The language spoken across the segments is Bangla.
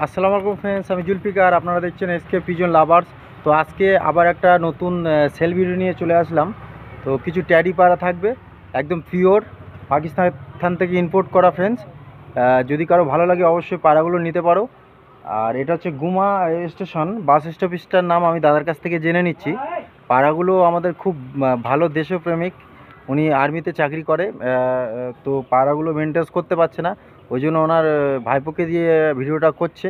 আসসালামু আলাইকুম ফ্রেন্ডস, আমি জুলফিকার। আপনারা দেখছেন এসকে পিজন লাভার্স। তো আজকে আবার একটা নতুন সেল ভিডিও নিয়ে চলে আসলাম। তো কিছু ট্যাডি পাড়া থাকবে, একদম পিওর পাকিস্তান থেকে ইম্পোর্ট করা ফ্রেন্ডস। যদি কারো ভালো লাগে অবশ্যই পাড়াগুলো নিতে পারো। আর এটা হচ্ছে গুমা স্টেশন, বাস স্টপেজটার নাম আমি দাদার কাছ থেকে জেনে নিচ্ছি। পাড়াগুলো আমাদের খুব ভালো দেশপ্রেমিক, উনি আর্মিতে চাকরি করে। তো পাড়াগুলো মেনটেন্স করতে পারছে না, ওই জন্য ওনার ভাইপোকে দিয়ে ভিডিওটা করছে।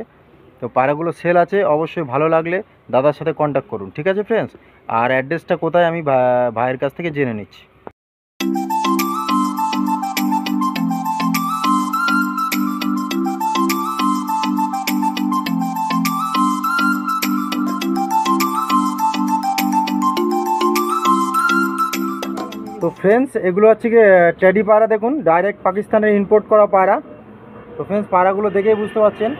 তো পাড়াগুলো সেল আছে, অবশ্যই ভালো লাগলে দাদার সাথে কন্ট্যাক্ট করুন, ঠিক আছে ফ্রেন্ডস। আর অ্যাড্রেসটা কোথায় আমি ভাইয়ের কাছ থেকে জেনে নিচ্ছি। তো ফ্রেন্ডস, এগুলো হচ্ছে কি ট্যাডি পাড়া, দেখুন ডাইরেক্ট পাকিস্তানের ইম্পোর্ট করা পাড়া। তো ফ্রেন্ডস, পাড়াগুলো দেখেই বুঝতে পারছেন,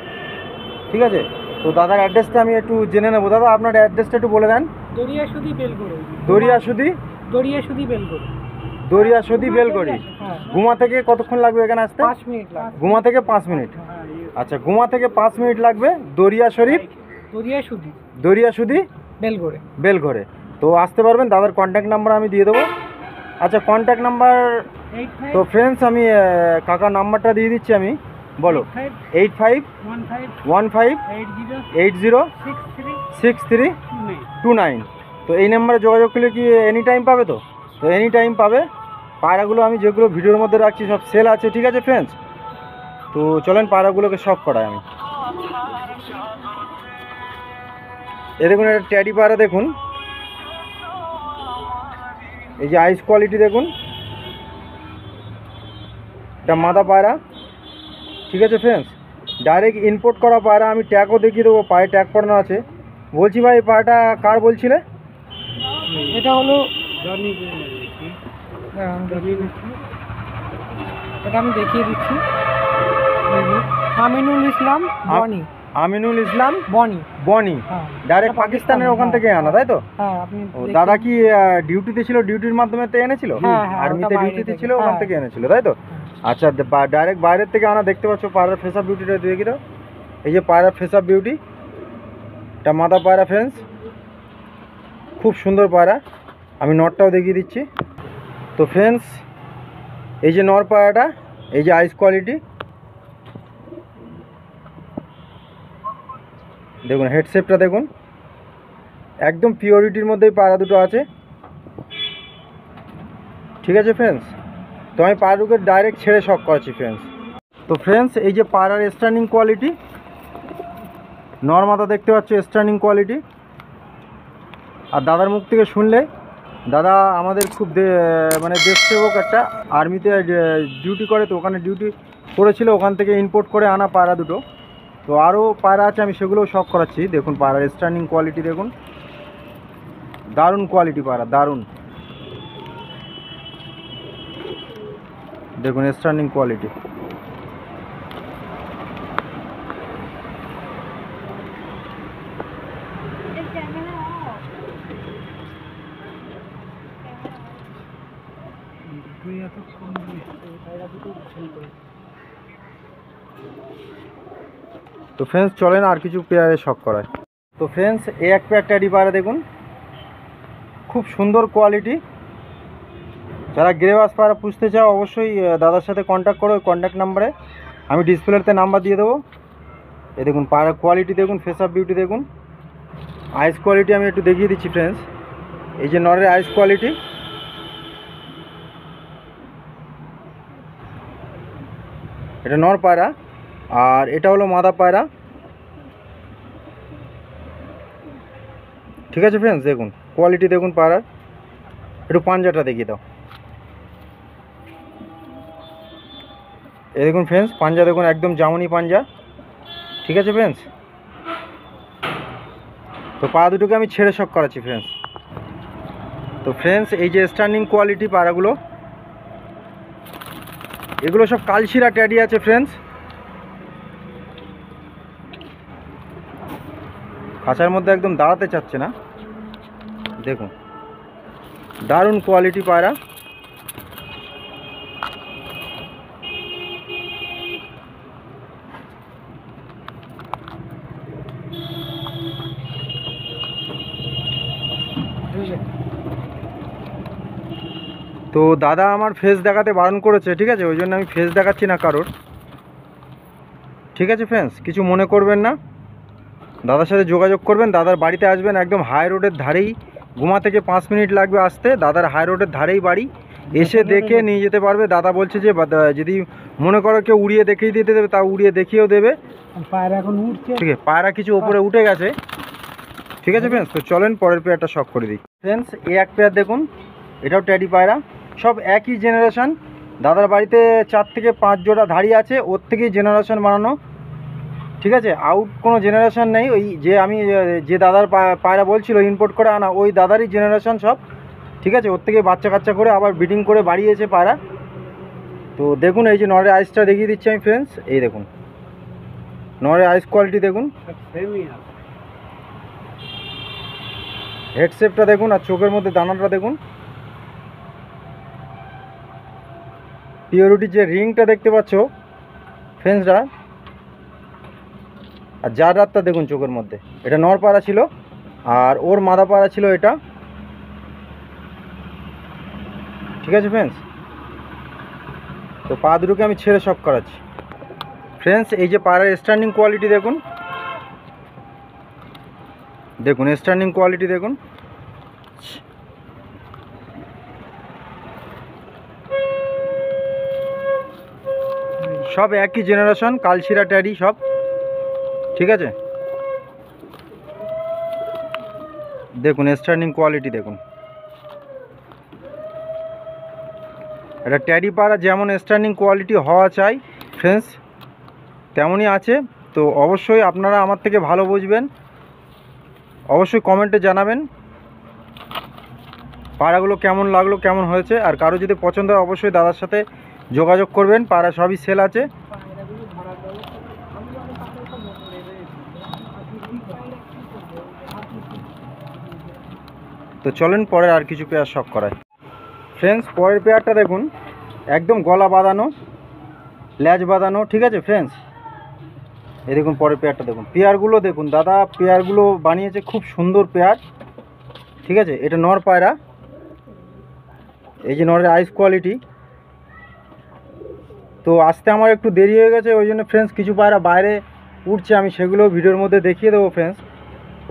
ঠিক আছে। তো দাদার অ্যাড্রেসটা আমি একটু জেনে নেবো। দাদা, আপনার অ্যাড্রেসটা একটু বলে দেন। দরিয়াসুদি বেলগড়ি। দরিয়াসুদি দরিয়াসুদি বেলগড়ি। দরিয়াসুদি বেলগড়ি। হ্যাঁ। গুমা থেকে কতক্ষণ লাগবে এখানে আসতে? 5 মিনিট লাগবে। গুমা থেকে 5 মিনিট। আচ্ছা, গুমা থেকে 5 মিনিট লাগবে। দরিয়া শরীফ, দরিয়াসুদি দরিয়াসুদি বেলগড়ি। বেলঘরে। তো আসতে পারবেন, দাদার কন্ট্যাক্ট নাম্বার আমি দিয়ে দেবো। আচ্ছা, কন্ট্যাক্ট নাম্বার। তো ফ্রেন্ডস, আমি কাকার নাম্বারটা দিয়ে দিচ্ছি আমি, বলো। 8515806329। তো এই নাম্বারে যোগাযোগ করলে কি এনি টাইম পাবে? তো এনি টাইম পাবে। পায়রাগুলো আমি যেগুলো ভিডিওর মধ্যে রাখছি সব সেল আছে, ঠিক আছে ফ্রেন্ডস। তো চলেন পায়রাগুলোকে শখ করাই আমি। এ দেখুন, একটা ট্যাডি পায়রা দেখুন, এই যে আইস কোয়ালিটি দেখুন, এটা মাদা পায়রা, ঠিক আছে ফ্রেন্ডস। ডাইরেক্ট ইম্পোর্ট করা পায়রা। আমি ট্যাগও দেখিয়ে দেবো, পায়ে ট্যাগ পড়ানো আছে। বলছি ভাই, এই পায়রাটা কার বলছিলে? এটা হলো এটা আমি দেখিয়ে দিচ্ছি। আমিনুল ইসলাম বনি। আমিনুল ইসলাম বনি। বনি। ডাইরেক্ট পাকিস্তানের ওখান থেকে আনা, তাই তো? হ্যাঁ, আপনি দাদা কি ডিউটিতে ছিল? ডিউটির মাধ্যমে তো এনেছিল? আর্মিতে ডিউটিতে ছিল, ওখান থেকে এনেছিল, তাই তো? আচ্ছা, ডাইরেক্ট বাইরের থেকে আনা। দেখতে পাচ্ছ পায়রার ফেস আপ বিউটিটা দেখি দাও। এই যে পায়রার ফেস আপ বিউটি, এটা মাদা পায়রা ফ্রেন্ডস, খুব সুন্দর পায়রা। আমি নটটাও দেখিয়ে দিচ্ছি। তো ফ্রেন্ডস, এই যে নর পায়রাটা, এই যে আইস কোয়ালিটি দেখুন, হেডশেপটা দেখুন, একদম পিওরিটির মধ্যেই পায়রা দুটো আছে, ঠিক আছে ফ্রেন্ডস। তো আমি পায়রাগুলোকে ডাইরেক্ট ছেড়ে শখ করাচ্ছি ফ্রেন্ডস। তো ফ্রেন্ডস, এই যে পায়রার স্ট্যান্ডিং কোয়ালিটি, নর্মাদা দেখতে পাচ্ছ, স্ট্যান্ডিং কোয়ালিটি। আর দাদার মুখ থেকে শুনলে, দাদা আমাদের খুব মানে দেশসেবক, একটা আর্মিতে ডিউটি করে, তো ওখানে ডিউটি করেছিল, ওখান থেকে ইম্পোর্ট করে আনা পায়রা দুটো। তো আরও পায়রা আছে, আমি সেগুলোও শখ করাচ্ছি। দেখুন পায়রার স্ট্যান্ডিং কোয়ালিটি দেখুন, দারুণ কোয়ালিটি পায়রা, দারুণ। দেখুন স্ট্যান্ডিং কোয়ালিটি। তো ফ্রেন্ডস, চলেন আর কিছু পেয়ারে শখ করায়। তো ফ্রেন্ডস, এই এক পেয়ার ট্যাডি পায়রা দেখুন, খুব সুন্দর কোয়ালিটি। যারা গ্রেভাস পায়রা পুষতে চাও অবশ্যই দাদার সাথে কন্ট্যাক্ট করো, কন্ট্যাক্ট নাম্বারে আমি ডিসপ্লেতে নাম্বার দিয়ে দেবো। এই দেখুন পায়রা কোয়ালিটি দেখুন, ফেস আপ বিউটি দেখুন, আইস কোয়ালিটি আমি একটু দেখিয়ে দিচ্ছি ফ্রেন্ডস। এই যে নরের আইস কোয়ালিটি, এটা নর পায়রা, আর এটা হলো মাদা পায়রা, ঠিক আছে ফ্রেন্ডস। দেখুন কোয়ালিটি দেখুন পায়রার। একটু পাঞ্জাটা দেখিয়ে দাও। এই দেখুন ফ্রেন্ডস, পাঞ্জা দেখুন, একদম জামুনি পাঞ্জা, ঠিক আছে ফ্রেন্ডস। তো পা দুটোকে আমি ছেড়ে শখ করাচ্ছি ফ্রেন্ডস। তো ফ্রেন্ডস, এই যে স্ট্যান্ডিং কোয়ালিটি পায়রাগুলো, এগুলো সব কালশিরা ট্যাডি আছে ফ্রেন্ডস। খাঁচার মধ্যে একদম দাঁড়াতে চাচ্ছে না, দেখুন দারুণ কোয়ালিটি পায়রা। তো দাদা আমার ফেস দেখাতে বারণ করেছে, ঠিক আছে, ওই জন্য আমি ফেস দেখাচ্ছি না কারোর। ঠিক আছে ফ্রেন্ডস, কিছু মনে করবেন না, দাদার সাথে যোগাযোগ করবেন, দাদার বাড়িতে আসবেন, একদম হাই রোডের ধারেই, গুমা থেকে 5 মিনিট লাগবে আসতে, দাদার হাই রোডের ধারেই বাড়ি, এসে দেখে নিয়ে যেতে পারবে। দাদা বলছে যে যদি মনে করো কেউ উড়িয়ে দেখিয়ে দিতে দেবে, তা উড়িয়ে দেখিয়েও দেবে। পায়রা এখন উঠছে। ঠিক আছে, পায়রা কিছু ওপরে উঠে গেছে। ঠিক আছে ফ্রেন্ডস, তো চলেন পরের পেয়ারটা শখ করে দিই। ফ্রেন্ডস, এই এক পেয়ার দেখুন, এটাও ট্যাডি পায়রা, সব একই জেনারেশন। দাদার বাড়িতে 4 থেকে 5 জোড়া ধাড়ি আছে, ওর থেকেই জেনারেশন বানানো। ঠিক আছে, আউট কোনো জেনারেশন নেই। ওই যে আমি যে দাদার পায়রা বলছিল ইম্পোর্ট করে আনা, ওই দাদারই জেনারেশন সব। ঠিক আছে, ওর থেকে বাচ্চা কাচ্চা করে আবার ব্রিডিং করে বাড়িয়েছে পায়রা। তো দেখুন, এই যে নরের আইসটা দেখিয়ে দিচ্ছি আমি ফ্রেন্ডস, এই দেখুন নরের আইস কোয়ালিটি দেখুন, হেড শেপটা দেখুন, আর চোখের মধ্যে দানাটা দেখুন, পিওরিটির যে রিংটা দেখতে পাচ্ছ ফ্রেন্ডসরা, আর যার রাতটা দেখুন চোখের মধ্যে। এটা নর পায়রা ছিল, আর ওর মাদা পায়রা ছিল এটা। ঠিক আছে ফ্রেন্ডস, তো পা দুটোকে আমি ছেড়ে শখ করাচ্ছি। ফ্রেন্ডস, এই যে পায়রার স্ট্যান্ডিং কোয়ালিটি দেখুন, দেখুন স্ট্যান্ডিং কোয়ালিটি দেখুন। সব একই জেনারেশন, কালশিরা ট্যাডি সব। ঠিক আছে, দেখুন স্ট্যান্ডিং কোয়ালিটি দেখুন। এটা ট্যাডি পায়রা যেমন স্ট্যান্ডিং কোয়ালিটি হওয়া চাই ফ্রেন্ডস, তেমনই আছে। তো অবশ্যই আপনারা আমার থেকে ভালো বুঝবেন, অবশ্যই কমেন্টে জানাবেন পায়রাগুলো কেমন লাগলো, কেমন হয়েছে। আর কারো যদি পছন্দ হয় অবশ্যই দাদার সাথে যোগাযোগ করবেন, পায়রা সবই সেল আছে। তো চলেন পরের আর কিছু পেয়ার শখ করায়। ফ্রেন্ডস, পরের পেয়ারটা দেখুন, একদম গলা বাঁধানো, ল্যাজ বাঁধানো। ঠিক আছে ফ্রেন্ডস, এই দেখুন পরের পেয়ারটা দেখুন, পেয়ারগুলো দেখুন, দাদা পেয়ারগুলো বানিয়েছে খুব সুন্দর পেয়ার। ঠিক আছে, এটা নর পায়রা, এই যে নরের আইস কোয়ালিটি। তো আসতে আমার একটু দেরি হয়ে গেছে, ওই জন্য ফ্রেন্ডস কিছু পায়রা বাইরে উঠছে, আমি সেগুলো ভিডিওর মধ্যে দেখিয়ে দেবো ফ্রেন্ডস,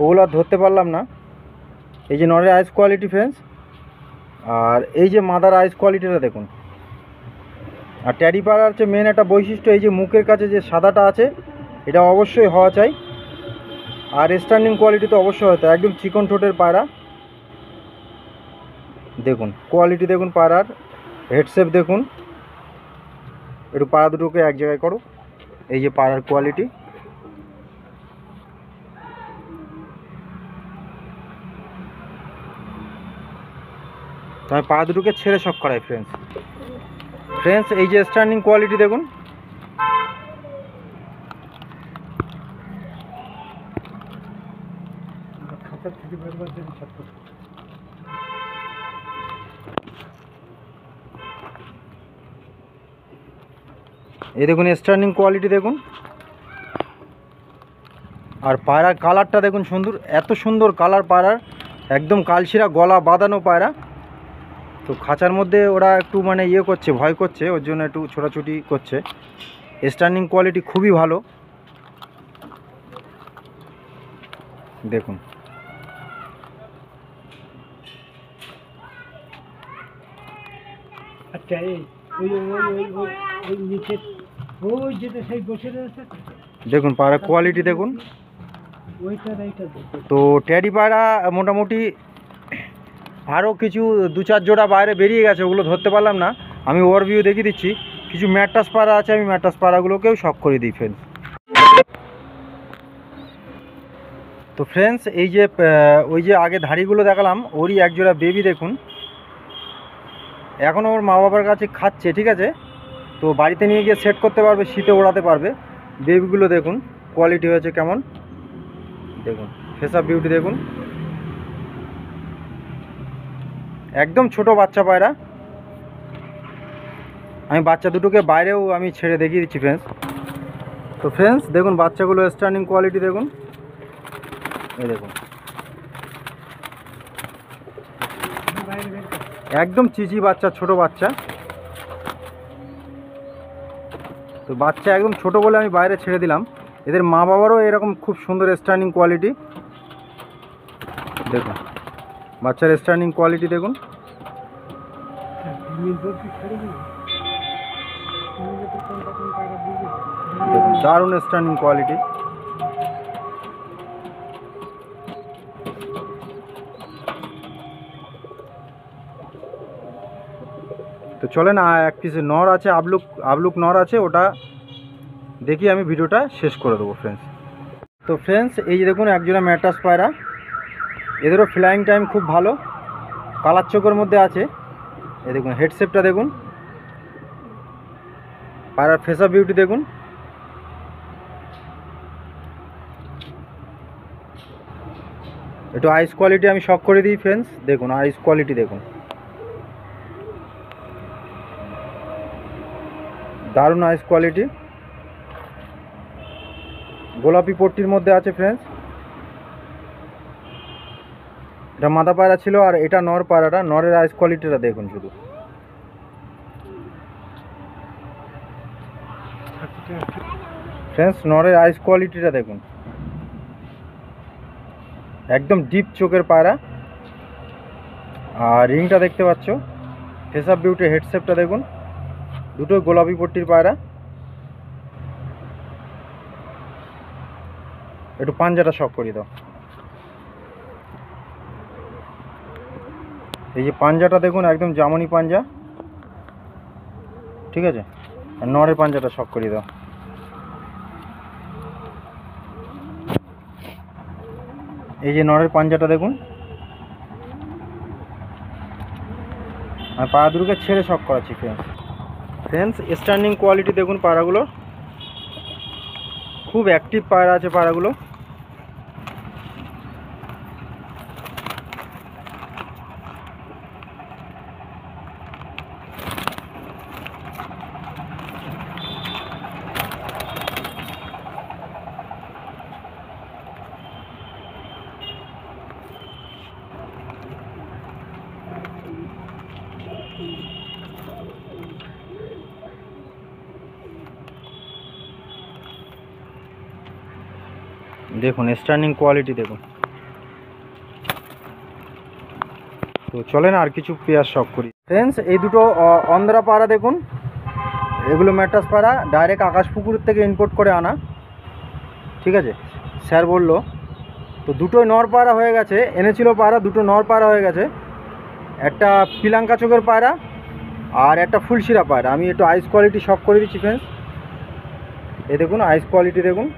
ওগুলো আর ধরতে পারলাম না। এই যে নরের আইস কোয়ালিটি ফ্রেন্ডস, আর এই যে মাদার আইস কোয়ালিটিটা দেখুন। আর ট্যাডি পায়রার হচ্ছে মেন একটা বৈশিষ্ট্য, এই যে মুখের কাছে যে সাদাটা আছে, এটা অবশ্যই হওয়া চাই। আর স্ট্যান্ডিং কোয়ালিটি তো অবশ্যই হতে, একদম চিকন ঠোঁটের পায়রা। দেখুন কোয়ালিটি দেখুন পায়রার, হেডশেপ দেখুন। একটু পায়রা দুটোকে এক জায়গায় করো, এই যে পায়রার কোয়ালিটি। আমি পায়রা দুটোকে ছেড়ে শখ করাই ফ্রেন্ডস। ফ্রেন্ডস, এই যে স্ট্যান্ডিং কোয়ালিটি দেখুন। এই দেখুন স্ট্যান্ডিং কোয়ালিটি দেখুন, আর পায়রার কালারটা দেখুন সুন্দর, এত সুন্দর কালার পায়রার, একদম কালশিরা গলা বাঁধানো পায়রা। তো খাঁচার মধ্যে ওরা একটু মানে ইয়ে করছে, ভয় করছে, ওর জন্য একটু ছোটাছুটি করছে। স্ট্যান্ডিং কোয়ালিটি খুবই ভালো দেখুন। আচ্ছা, এই ওই ওই ওই ওই নিচে ওই যেটা সেই বসে রয়েছে, দেখুন পায়রা কোয়ালিটি দেখুন। ওইটা এইটা তো ট্যাডি পায়রা মোটামুটি আরও কিছু 2-4 জোড়া বাইরে বেরিয়ে গেছে, ওগুলো ধরতে পারলাম না। আমি ওভারভিউ দেখিয়ে দিচ্ছি। কিছু ম্যাট্রাস পায়রা আছে, আমি ম্যাট্রাস পায়রাগুলোকেও শখ করে দিই ফ্রেন্ডস। তো ফ্রেন্ডস, এই যে ওই যে আগে ধাড়িগুলো দেখালাম, ওরই এক জোড়া বেবি দেখুন, এখনও ওর মা বাবার কাছে খাচ্ছে। ঠিক আছে, তো বাড়িতে নিয়ে গিয়ে সেট করতে পারবে, শীতে ওড়াতে পারবে। বেবিগুলো দেখুন কোয়ালিটি হয়েছে কেমন, দেখুন ফেস আপ বিউটি দেখুন, একদম ছোট বাচ্চা পায়রা। আমি বাচ্চা দুটোকে বাইরেও আমি ছেড়ে দেখিয়ে দিচ্ছি ফ্রেন্ডস। তো ফ্রেন্ডস দেখুন বাচ্চাগুলো স্ট্যান্ডিং কোয়ালিটি দেখুন, এই দেখুন। একদম চিচি বাচ্চা, ছোট বাচ্চা। তো বাচ্চা একদম ছোট বলে আমি বাইরে ছেড়ে দিলাম। এদের মা বাবারও এরকম খুব সুন্দর স্ট্যান্ডিং কোয়ালিটি। দেখুন বাচ্চার স্ট্যান্ডিং কোয়ালিটি দেখুন। দেখুন দারুণ স্ট্যান্ডিং কোয়ালিটি। তো চলেন এক পিস নর আছে, আবলুক নর আছে, ওটা দেখি আমি ভিডিওটা শেষ করে দেবো ফ্রেন্ডস। তো ফ্রেন্ডস এই যে দেখুন একজোড়া ম্যাটাস পায়রা, এদেরও ফ্লাইং টাইম খুব ভালো, কালার চোখের মধ্যে আছে। এই দেখুন হেডশেপটা দেখুন, পায়রার ফেস অফ বিউটি দেখুন। একটু আইস কোয়ালিটি আমি শক করে দিই ফ্রেন্ডস, দেখুন আইস কোয়ালিটি দেখুন, দারুণ আইস কোয়ালিটি। গোলাপি পট্টির মধ্যে আছে ফ্রেন্ডস। এটা মাদা পায়রা ছিল আর এটা নর পায়রাটা। নরের আইস কোয়ালিটিটা দেখুন শুধু। ফ্রেন্ডস নরের আইস কোয়ালিটিটা দেখুন, একদম ডিপ চোখের পায়রা। আর রিংটা দেখতে পাচ্ছ, ফেস অফ বিউটি, হেডশেপটা দেখুন, দুটোই গোলাপি পট্টির পায়রা। একটু পাঞ্জাটা শক করিয়ে দাও। এই যে পাঞ্জাটা দেখুন, একদম জামনি পাঞ্জা, ঠিক আছে। আর নরের পাঞ্জাটা শক করিয়ে দাও। এই যে নরের পাঞ্জাটা দেখুন। আমি পায়রা দুটোকে ছেড়ে শক করাচ্ছি ফ্রেন্ডস। স্ট্যান্ডিং কোয়ালিটি দেখুন পায়রাগুলো, খুব অ্যাক্টিভ পায়রা আছে পায়রাগুলো। দেখুন স্ট্যান্ডিং কোয়ালিটি দেখুন। তো চলেন আর কিছু পেয়ার শক করি ফ্রেন্ডস। এই দুটো অন্ধ্রা পায়রা দেখুন, এগুলো ম্যাটাস পায়রা, ডাইরেক্ট আকাশপুকুর থেকে ইম্পোর্ট করে আনা, ঠিক আছে। স্যার বললো। তো দুটোই নর পায়রা হয়ে গেছে, এনেছিল পায়রা, দুটো নর পায়রা হয়ে গেছে। একটা পিলাঙ্কা চোখের পায়রা আর একটা ফুলশিরা পায়রা। আমি একটু আইস কোয়ালিটি শক করে দিচ্ছি ফ্রেন্ডস। এই দেখুন আইস কোয়ালিটি দেখুন,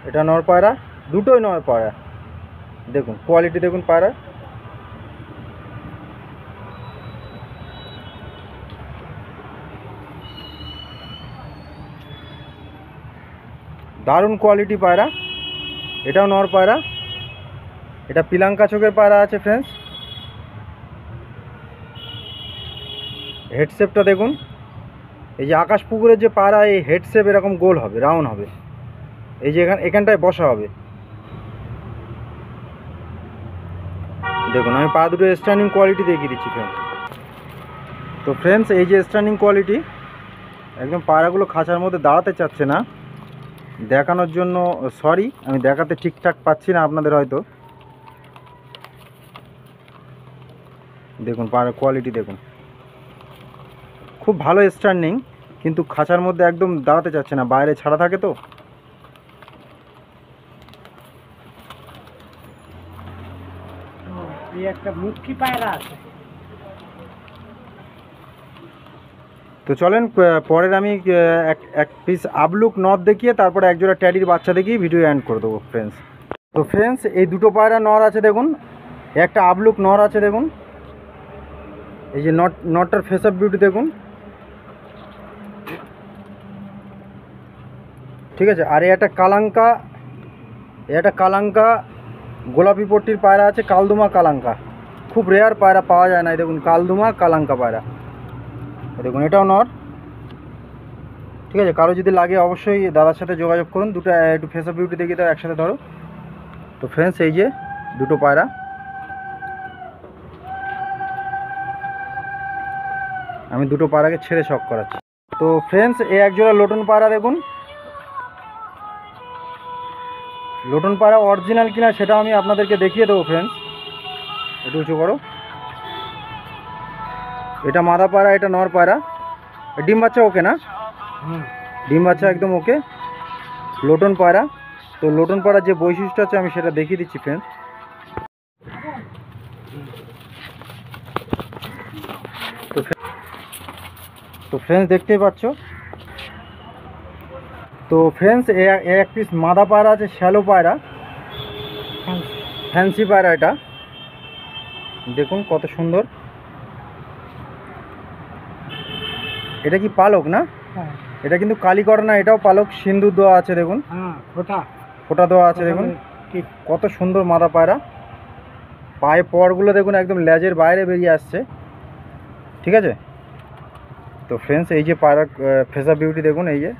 এটা নর পায়রা, দুটোই নর পায়রা। দেখুন কোয়ালিটি দেখুন পায়রা। দারুণ কোয়ালিটি পায়রা। এটাও নর পায়রা, এটা পিলাঙ্কা চোখের পায়রা আছে ফ্রেন্ডস। হেডশেপটা দেখুন, এই যে আকাশ পুকুরের যে পায়রা, এই হেডশেপ এরকম গোল হবে, রাউন্ড হবে। এই যে এখানটায় বসা হবে। দেখুন আমি পা দুটো স্ট্যান্ডিং কোয়ালিটি দেখিয়ে দিচ্ছি ফ্রেন্ডস। তো ফ্রেন্ডস এই যে স্ট্যান্ডিং কোয়ালিটি, একদম পায়রাগুলো খাঁচার মধ্যে দাঁড়াতে চাচ্ছে না, দেখানোর জন্য সরি, আমি দেখাতে ঠিকঠাক পাচ্ছি না আপনাদের হয়তো। দেখুন পায়রার কোয়ালিটি দেখুন, খুব ভালো স্ট্যান্ডিং, কিন্তু খাঁচার মধ্যে একদম দাঁড়াতে চাচ্ছে না, বাইরে ছাড়া থাকে তো। এই একটা মুখী পায়রা আছে। তো চলেন পরের আমি এক পিস আবলুক নর দেখিয়ে তারপরে একজোড়া ট্যাডির বাচ্চা দেখিয়ে ভিডিও এন্ড করে দেবো ফ্রেন্ডস। তো ফ্রেন্ডস এই দুটো পায়রা নর আছে দেখুন, একটা আবলুক নর আছে দেখুন। এই যে নটটার ফেস অফ বিউটি দেখুন, ঠিক আছে। আর একটা কালাঙ্কা গোলাপি পট্টির পায়রা আছে, কালদুমা কালাঙ্কা, খুব রেয়ার পায়রা, পাওয়া যায় না। দেখুন কালদুমা কালাঙ্কা পায়রা, দেখুন এটাও নর, ঠিক আছে। কারো যদি লাগে অবশ্যই দাদার সাথে যোগাযোগ করুন। দুটো একটু ফেস অফ বিউটি দেখিয়ে দাও, একসাথে ধরো। তো ফ্রেন্ডস এই যে দুটো পায়রা। আমি দুটো পায়রাকে ছেড়ে শখ করাচ্ছি। তো ফ্রেন্ডস, এই একজোড়া লোটন পায়রা দেখুন। লোটন পায়রা অরিজিনাল কিনা সেটা আমি আপনাদেরকে দেখিয়ে দেবো ফ্রেন্ডস। একটু উঁচু করো। এটা মাদা পায়রা, এটা নর পায়রা। ডিম বাচ্চা ওকে না? হ্যাঁ, ডিম বাচ্চা একদম ওকে। লোটন পায়রা। তো লোটন পায়রার যে বৈশিষ্ট্য আছে আমি সেটা দেখিয়ে দিচ্ছি ফ্রেন্ডস। তো ফ্রেন্ডস দেখতেই পাচ্ছ। তো ফ্রেন্ডস এক পিস মাদা পায়রা আছে, শ্যালো পায়রা, ফ্যান্সি পায়রা। এটা দেখুন কত সুন্দর। এটা কি পালক না? হ্যাঁ, এটা কিন্তু কালীকড়া না, এটাও পালক। সিন্দুর দেওয়া আছে দেখুন, হ্যাঁ, ফোটা ফোঁটা দেওয়া আছে দেখুন। ঠিক। কত সুন্দর মাদা পায়রা। পায়ে পরগুলো দেখুন একদম লেজের বাইরে বেরিয়ে আসছে। ঠিক আছে। তো ফ্রেন্ডস, এই যে পায়রার ফেসা বিউটি দেখুন, এই যে।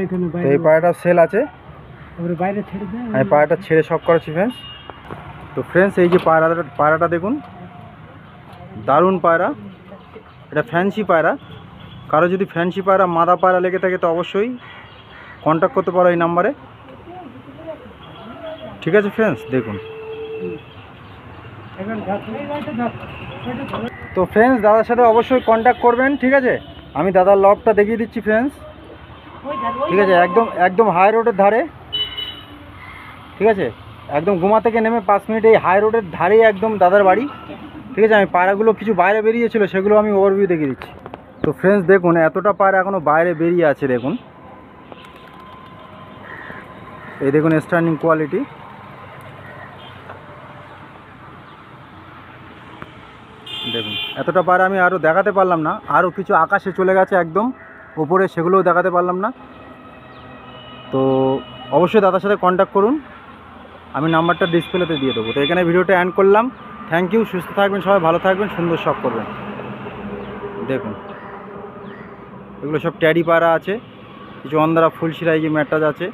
এখানে তো এই পায়রাটাও সেল আছে। বাইরে ছেড়ে দেয়। আমি পায়রাটা ছেড়ে শখ করেছি ফ্রেন্ডস। তো ফ্রেন্ডস, এই যে পায়রাটা দেখুন, দারুণ পায়রা। এটা ফ্যান্সি পায়রা। কারো যদি ফ্যান্সি পায়রা, মাদা পায়রা লেগে থাকে তো অবশ্যই কন্ট্যাক্ট করতে পারো এই নাম্বারে। ঠিক আছে ফ্রেন্ডস, দেখুন। তো ফ্রেন্ডস, দাদার সাথে অবশ্যই কন্ট্যাক্ট করবেন। ঠিক আছে। আমি দাদার লবটা দেখিয়ে দিচ্ছি ফ্রেন্ডস। ঠিক আছে, একদম একদম হাই রোডের ধারে। ঠিক আছে, একদম গুমা থেকে নেমে 5 মিনিট এই হাই রোডের ধারেই একদম দাদার বাড়ি। ঠিক আছে। আমি পায়রাগুলো কিছু বাইরে বেরিয়েছিল, সেগুলো আমি ওভারভিউ দেখিয়ে দিচ্ছি। তো ফ্রেন্ডস দেখুন, এতটা পায়রা এখনও বাইরে বেরিয়ে আছে দেখুন। এই দেখুন স্ট্যান্ডিং কোয়ালিটি। দেখুন এতটা পায়রা আমি আরও দেখাতে পারলাম না। আরও কিছু আকাশে চলে গেছে একদম ওপরে, সেগুলোও দেখাতে পারলাম না। তো অবশ্যই দাদার সাথে কন্ট্যাক্ট করুন। আমি নাম্বারটা ডিসপ্লেতে দিয়ে দেবো। তো এখানে ভিডিওটা এন্ড করলাম। Thank you. সুস্থ থাকবেন সবাই, ভালো থাকবেন, সুন্দর শখ করবেন। দেখুন এগুলো সব ট্যাডি পায়রা আছে, কিছু অন্ধারা ফুলশিরা, এই যে ম্যাটটাজ আছে।